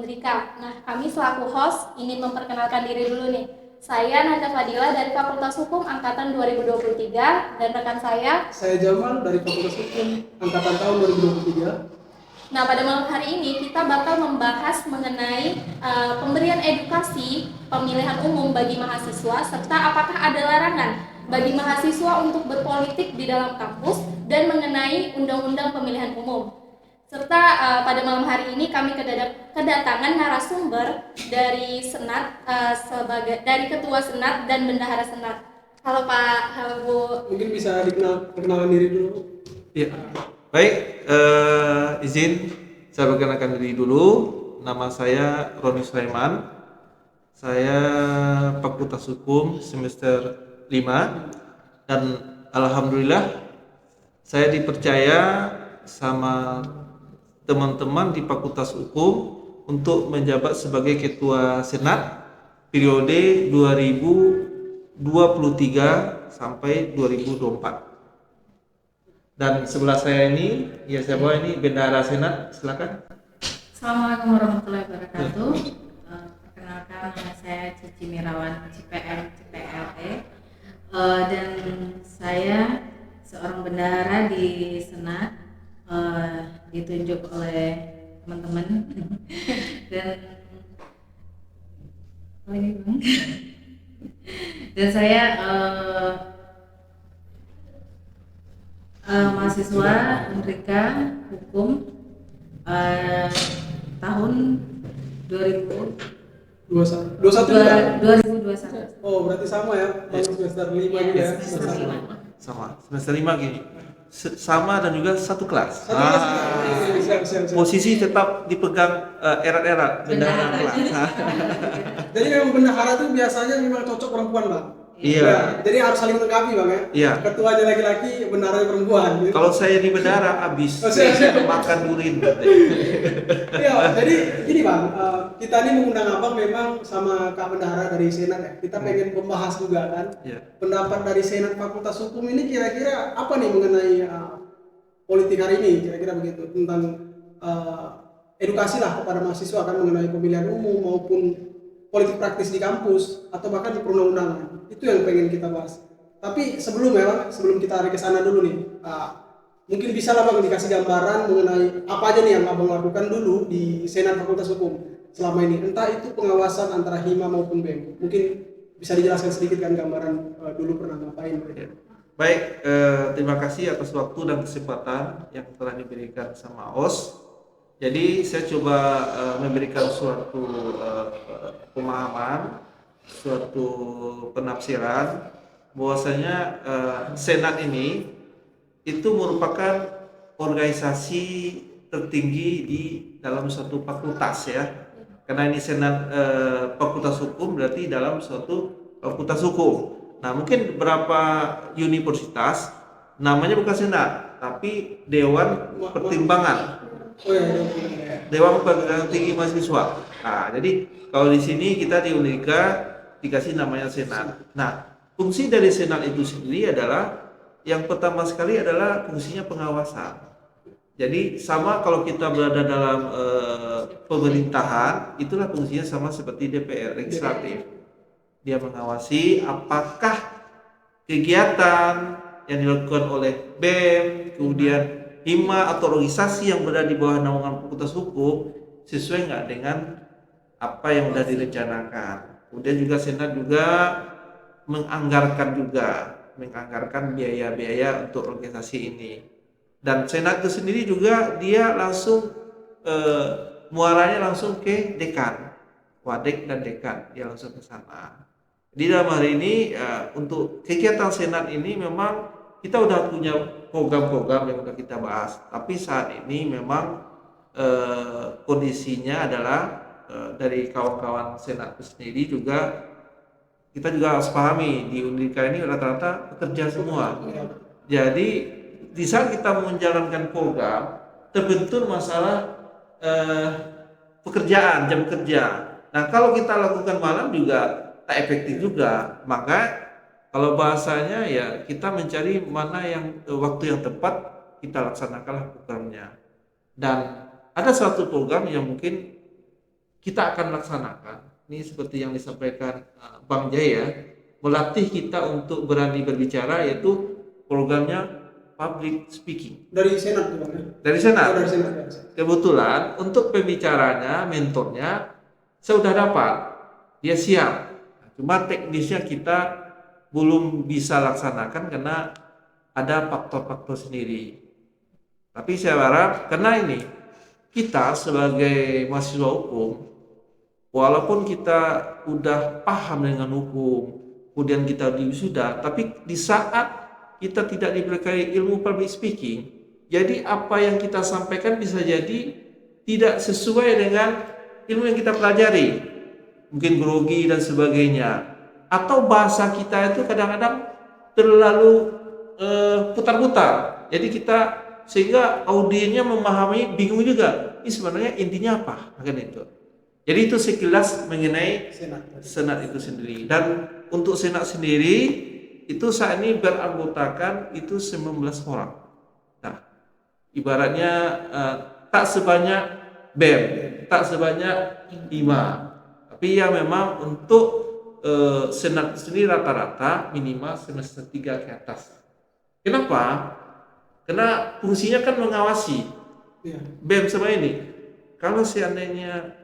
Undrika. Nah, kami selaku host ingin memperkenalkan diri dulu nih. Saya Najwa Fadila dari Fakultas Hukum Angkatan 2023 dan rekan saya Jamal dari Fakultas Hukum Angkatan tahun 2023. Nah, pada malam hari ini kita bakal membahas mengenai pemberian edukasi pemilihan umum bagi mahasiswa serta apakah ada larangan bagi mahasiswa untuk berpolitik di dalam kampus dan mengenai undang-undang pemilihan umum. Serta pada malam hari ini kami kedatangan narasumber dari Senat dari Ketua Senat dan Bendahara Senat. Halo Pak, halo Bu. Mungkin bisa perkenalan diri dulu. Ya, baik. Izin saya perkenalkan diri dulu. Nama saya Roni Sulaiman. Saya Fakultas Hukum semester 5 dan alhamdulillah saya dipercaya sama teman-teman di Fakultas Hukum untuk menjabat sebagai Ketua Senat periode 2023 sampai 2024. Dan sebelah saya ini, ya saya bawa ini Bendahara Senat, silakan. Assalamualaikum warahmatullahi wabarakatuh. Perkenalkan, nama saya Cici Mirawan CPM CPLE dan saya seorang bendahara di Senat, ditunjuk oleh teman-teman dan dan saya mahasiswa Undrika Hukum tahun 2021. Oh, berarti sama ya, tahun semester 5 juga ya. Sama, semester 5 gini. Sama dan juga satu kelas. Siap. Posisi tetap dipegang erat-erat bendahara kelas. Jadi memang bendahara itu biasanya memang cocok perempuan, Bang. Iya. Ya, jadi harus saling melengkapi, Bang ya. Iya. Ketuanya laki-laki, bendaharanya perempuan. Gitu. Kalau saya di bendahara habis makan durin. Iya, jadi gini Bang, kita ini mengundang Abang memang sama Kak Bendahara dari Senat ya. Kita pengen membahas juga kan. Iya. Pendapat dari Senat Fakultas Hukum ini kira-kira apa nih mengenai politik hari ini, kira-kira begitu, tentang edukasi lah kepada mahasiswa kan mengenai pemilihan umum maupun politik praktis di kampus atau bahkan di perundang-undangan. Itu yang pengen kita bahas. Tapi sebelum kita ke sana dulu nih, mungkin bisa lah Bang dikasih gambaran mengenai apa aja nih yang Abang lakukan dulu di Senat Fakultas Hukum selama ini. Entah itu pengawasan antara Hima maupun BEM. Mungkin bisa dijelaskan sedikit kan gambaran dulu pernah ngapain. Ya. Baik, terima kasih atas waktu dan kesempatan yang telah diberikan sama OS. Jadi saya coba memberikan suatu pemahaman, suatu penafsiran bahwasanya Senat ini itu merupakan organisasi tertinggi di dalam suatu fakultas ya. Karena ini Senat Fakultas Hukum berarti dalam suatu fakultas hukum. Nah, mungkin beberapa universitas namanya bukan Senat, tapi Dewan Pertimbangan. Oh ya, Dewan Pertimbangan Tinggi Mahasiswa. Nah, jadi kalau di sini kita di Undrika dikasih namanya Senat. Nah, fungsi dari Senat itu sendiri adalah yang pertama sekali adalah fungsinya pengawasan. Jadi sama kalau kita berada dalam pemerintahan, itulah fungsinya sama seperti DPR, legislatif. Dia mengawasi apakah kegiatan yang dilakukan oleh BEM, kemudian Hima atau organisasi yang berada di bawah naungan Fakultas Hukum sesuai nggak dengan apa yang sudah direncanakan. Kemudian juga Senat juga menganggarkan biaya-biaya untuk organisasi ini. Dan Senat itu sendiri juga dia langsung muaranya langsung ke dekan, wadek dan dekan, dia langsung ke sana. Di dalam hari ini untuk kegiatan Senat ini memang kita udah punya program-program yang udah kita bahas, tapi saat ini memang kondisinya adalah dari kawan-kawan Senat sendiri juga kita juga harus pahami di Undrika ini rata-rata pekerja semua. Jadi di saat kita menjalankan program terbentur masalah pekerjaan, jam kerja. Nah, kalau kita lakukan malam juga tak efektif juga. Maka kalau bahasanya ya kita mencari mana yang waktu yang tepat kita laksanakanlah programnya. Dan ada satu program yang mungkin kita akan laksanakan. Ini seperti yang disampaikan Bang Jaya, melatih kita untuk berani berbicara, yaitu programnya public speaking. Dari Senat tuh Bang ya? Dari sana, Oh, dari Senat ya. kebetulan untuk pembicaranya, mentornya, saya sudah dapat, dia siap. Cuma teknisnya kita belum bisa laksanakan karena ada faktor-faktor sendiri. Tapi saya harap, karena ini kita sebagai mahasiswa hukum, walaupun kita udah paham dengan hukum, kemudian kita diwisuda, tapi di saat kita tidak diberi ilmu public speaking, jadi apa yang kita sampaikan bisa jadi tidak sesuai dengan ilmu yang kita pelajari, mungkin grogi dan sebagainya, atau bahasa kita itu kadang-kadang terlalu putar-putar, jadi kita sehingga audiennya memahami bingung juga, ini sebenarnya intinya apa, kan itu. Jadi itu sekilas mengenai Senat itu sendiri. Dan untuk Senat sendiri itu saat ini beranggotakan itu 19 orang. Nah, ibaratnya tak sebanyak BEM, tak sebanyak IMA. Tapi ya memang untuk Senat sendiri rata-rata minimal semester 3 ke atas. Kenapa? Karena fungsinya kan mengawasi. BEM sama ini. Kalau seandainya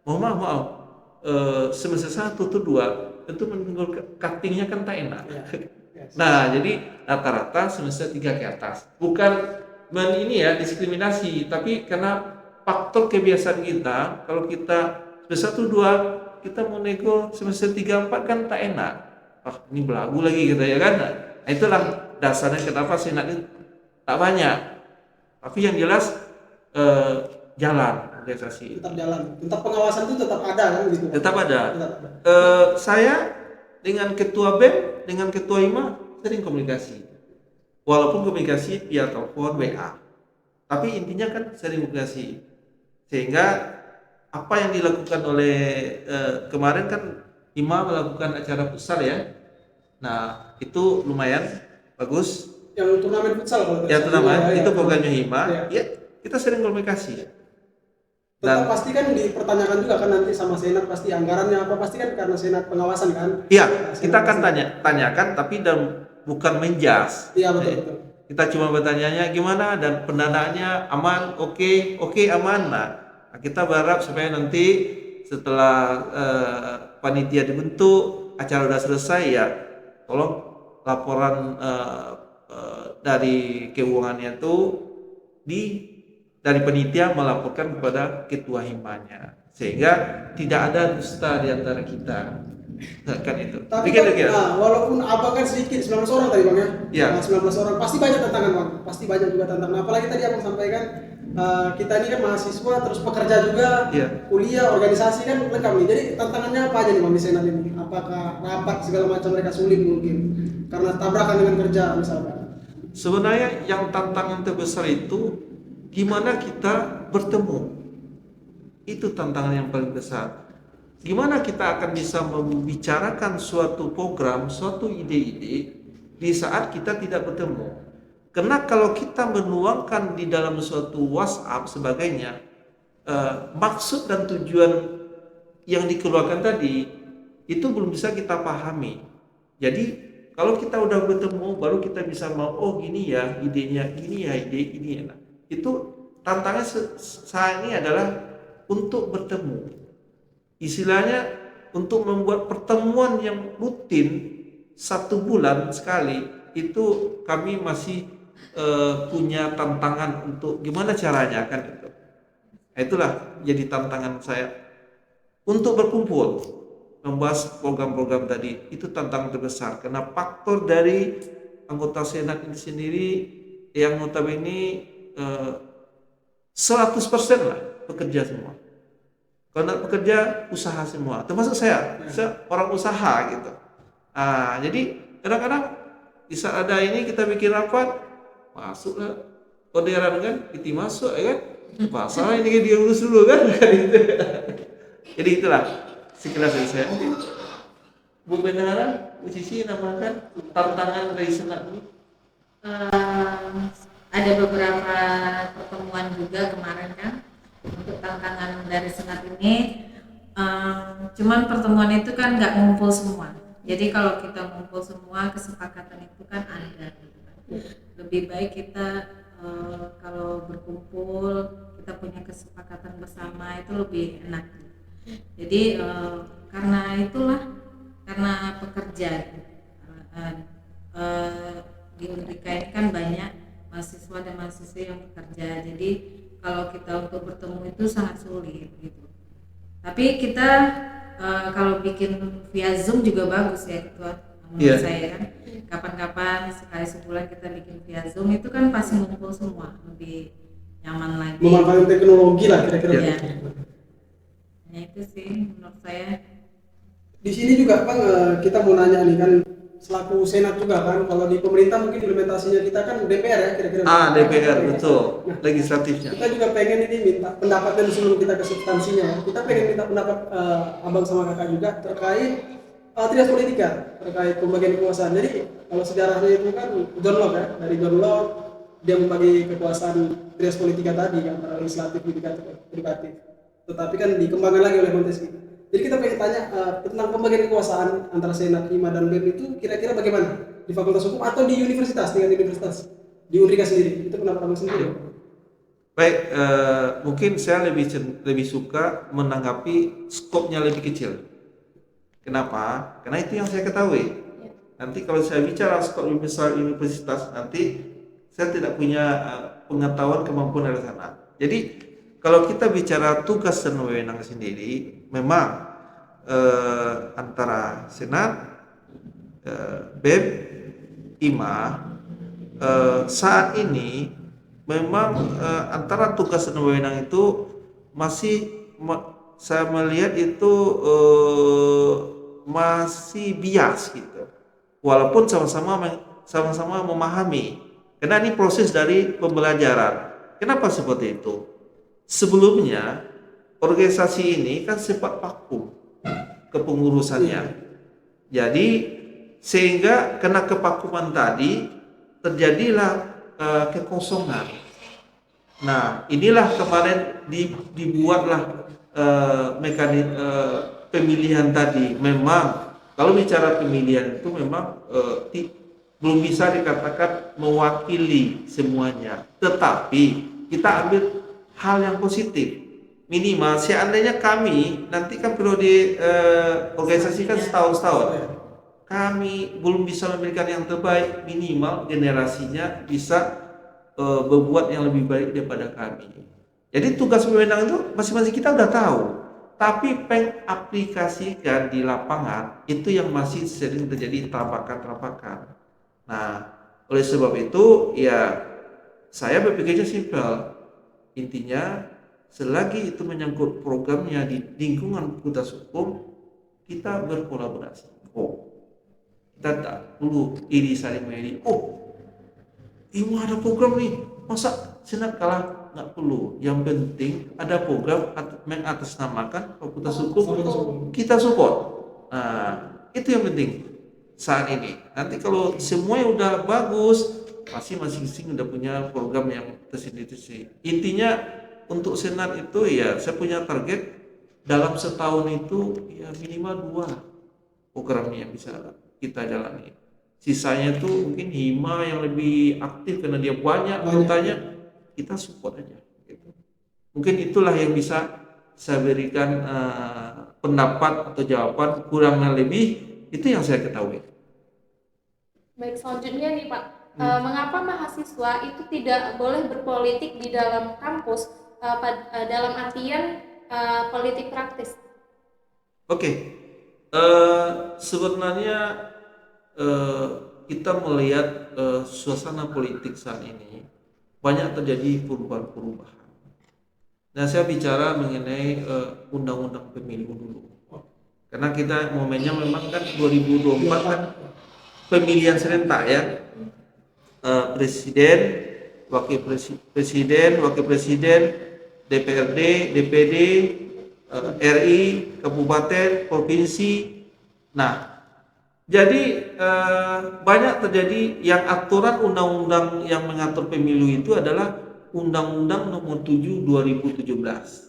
maaf, semester 1 atau 2 tentu menunggu cuttingnya kan tak enak. Nah, jadi rata-rata semester 3 ke atas. Bukan ini ya diskriminasi, tapi karena faktor kebiasaan kita, kalau kita semester 1 2 kita mau nego semester 3 4 kan tak enak. Ini belagu lagi gitu ya kan. Nah, itulah dasarnya kenapa Senat ini tak banyak. Tapi yang jelas jalan. Tetap jalan, tetap pengawasan itu tetap ada kan gitu. Tetap ada. Saya dengan ketua BEM, dengan ketua IMA sering komunikasi. Walaupun komunikasi via telepon, WA. Tapi intinya kan sering komunikasi. Sehingga apa yang dilakukan oleh kemarin kan IMA melakukan acara futsal ya. Nah, itu lumayan bagus. Yang turnamen futsal kalau ya turnamen itu programnya IMA. Ya. Ya, kita sering komunikasi. Tetap pasti kan dipertanyakan juga kan nanti sama Senat, pasti anggarannya apa, pasti kan karena Senat pengawasan kan. Iya, Nah, kita akan tanyakan tapi bukan menjas. Iya betul. Kita cuma bertanyanya gimana dan pendanaannya aman, oke, aman. Nah, kita berharap supaya nanti setelah panitia dibentuk, acara sudah selesai ya, tolong laporan dari keuangannya itu dari panitia melaporkan kepada ketua himanya, sehingga tidak ada dusta di antara kita. Kan itu. Tapi kan, walaupun abang kan sedikit 19 orang tadi Bang ya. Ya. 19 orang pasti banyak tantangan Bang. Pasti banyak juga tantangan. Apalagi tadi abang sampaikan kita ini kan mahasiswa terus pekerja juga, kuliah, organisasi kan lengkap nih. Jadi tantangannya apa aja nih Bang di Senat ini? Apakah rapat segala macam mereka sulit mungkin karena tabrakan dengan kerja misalnya? Sebenarnya yang tantangan terbesar itu gimana kita bertemu. Itu tantangan yang paling besar. Gimana kita akan bisa membicarakan suatu program, suatu ide-ide di saat kita tidak bertemu. Karena kalau kita menuangkan di dalam suatu WhatsApp sebagainya, maksud dan tujuan yang dikeluarkan tadi itu belum bisa kita pahami. Jadi kalau kita udah bertemu baru kita bisa oh gini ya idenya, gini ya ide ini ya. Nah, itu tantangan saat ini adalah untuk bertemu. Istilahnya untuk membuat pertemuan yang rutin 1 bulan sekali itu kami masih punya tantangan untuk gimana caranya kan itu. Itulah jadi tantangan saya untuk berkumpul membahas program-program tadi. Itu tantangan terbesar karena faktor dari anggota Senat ini sendiri yang notabene 100% lah pekerja semua. Karena pekerja usaha semua, termasuk saya orang usaha gitu. Jadi kadang-kadang di saat ada ini kita bikin rapat, masuklah orderan kan, kita masuk ya kan, pasal ini dia urus dulu kan. Jadi itulah sekilas dari saya. Bu Bendahara, Bu Cici namakan tantangan dari Senat ini. Ada beberapa pertemuan juga kemarin kan. Untuk tantangan dari Senat ini Cuman pertemuan itu kan nggak ngumpul semua. Jadi kalau kita ngumpul semua, kesepakatan itu kan ada gitu kan. Lebih baik kita kalau berkumpul kita punya kesepakatan bersama itu lebih enak. Jadi karena itulah, karena pekerja di Unrika ini kan banyak mahasiswa dan mahasiswi yang bekerja. Jadi kalau kita untuk bertemu itu sangat sulit gitu. Tapi kita kalau bikin via Zoom juga bagus ya Ketua, menurut saya kan. Kapan-kapan sekali sebulan kita bikin via Zoom itu kan pasti ngumpul semua, lebih nyaman lagi. Memanfaatkan teknologi lah kira-kira. Ya. Nah itu sih menurut saya. Di sini juga Bang, kita mau nanya nih kan, selaku senat juga kan, kalau di pemerintah mungkin implementasinya kita kan DPR ya kira-kira. DPR betul, legislatifnya. Kita juga pengen ini minta pendapatnya sebelum kita ke substansinya ya. Kita pengen minta pendapat abang sama kakak juga terkait trias politika, terkait pembagian kekuasaan. Jadi kalau sejarahnya itu kan John Locke ya, dari John Locke dia membagi kekuasaan trias politika tadi antara legislatif, yudikatif. Tetapi kan dikembangkan lagi oleh Montesquieu. Jadi kita pengen tanya tentang pembagian kekuasaan antara Senat, Hima, dan BEM itu kira-kira bagaimana di Fakultas Hukum atau di universitas, tingkat universitas di Unrika sendiri, itu pendapat abang sendiri. Baik, mungkin saya lebih suka menanggapi skopnya lebih kecil. Kenapa? Karena itu yang saya ketahui. Nanti kalau saya bicara skop lebih besar universitas, nanti saya tidak punya pengetahuan kemampuan dari sana. Jadi kalau kita bicara tugas dan wewenang sendiri, memang antara Senat, BEM, Hima saat ini memang antara tugas dan wewenang itu masih saya melihat itu masih bias gitu. Walaupun sama-sama memahami. Karena ini proses dari pembelajaran. Kenapa seperti itu? Sebelumnya organisasi ini kan sempat vakum kepengurusannya. Jadi sehingga kena kevakuman tadi terjadilah kekosongan. Nah, inilah kemarin dibuatlah mekanisme pemilihan tadi. Memang kalau bicara pemilihan itu memang belum bisa dikatakan mewakili semuanya. Tetapi kita ambil hal yang positif. Minimal seandainya kami nanti kan periode organisasi kan setahun. Kami belum bisa memberikan yang terbaik, minimal generasinya bisa berbuat yang lebih baik daripada kami. Jadi tugas wewenang itu masing-masing kita udah tahu, tapi pengaplikasikan di lapangan itu yang masih sering terjadi terapakan. Nah, oleh sebab itu ya saya berpikirnya simpel. Intinya selagi itu menyangkut programnya di lingkungan Fakultas Hukum, kita berkolaborasi. Kita tak perlu iri saling mengiri. Ini ada program nih, masa Senat kalah? Nggak perlu. Yang penting ada program mengatasnamakan Fakultas Hukum, kita support. Nah, itu yang penting saat ini. Nanti kalau semuanya udah bagus, pasti masing-masing udah punya program yang tersendiri. Intinya untuk Senat itu ya saya punya target dalam setahun itu ya minimal 2 programnya yang bisa kita jalani. Sisanya itu mungkin Hima yang lebih aktif karena dia banyak anggotanya, kita support aja gitu. Mungkin itulah yang bisa saya berikan pendapat atau jawaban, kurang lebih itu yang saya ketahui. Baik, selanjutnya nih Pak, mengapa mahasiswa itu tidak boleh berpolitik di dalam kampus dalam artian politik praktis? Oke. Sebenarnya kita melihat suasana politik saat ini banyak terjadi perubahan-perubahan. Nah, saya bicara mengenai undang-undang pemilu dulu. Karena kita momennya memang kan 2024 kan pemilihan serentak ya. Presiden, wakil presiden, DPRD, DPD, RI, kabupaten, provinsi. Nah, jadi banyak terjadi yang aturan undang-undang yang mengatur pemilu itu adalah Undang-Undang Nomor 7 2017.